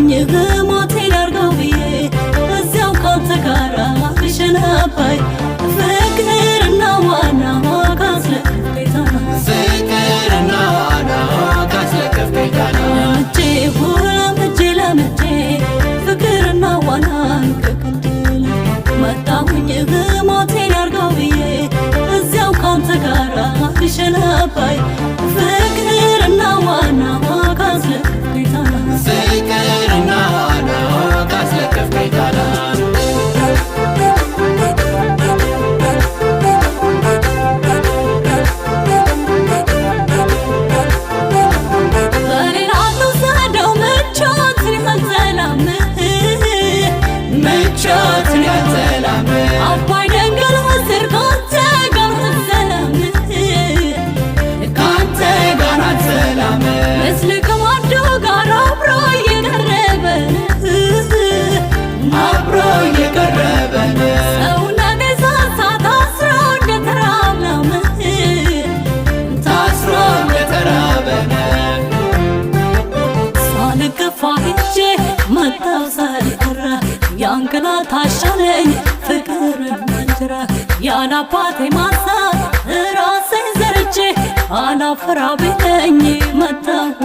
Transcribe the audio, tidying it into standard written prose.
መጣሁኝ ሞቴን አርገው ብዬ እዚያው ካንተ ጋራ ልሸነባይ ፍቅርና ዋና ካስለከፍ ጌታና ፍቅርና ዋና ካስለከፍ ጌታና ለምጄ ፍቅርና ዋናን ከክንድል መጣሁኝ ሞቴን አርገው ብዬ እዚያው ካንተ ጋራ ልሸነባይ ፍቅርና ዋና ካስለከፍ ጌታና ፍቅርና ዋና ካስለከፍ ጌታና ምቾትን ያንሰላም አባይ ደንገል ወስር ካንተ ጋር ሰላም ካንተ ጋር ሰላም መስልክ ማዶ ጋር አብሮ የቀረበን ሰውነቴ ሳሳ ታስሮ እንደተራበን ሳልገፋ ሄጄ መጣሁ ሳልጠራ ያንቅላት አሻለኝ ፍቅር እንጀራ ያለ አባቴ ማሳ ራሴን ዘርቼ አላፈራ ቢለኝ መጣሁ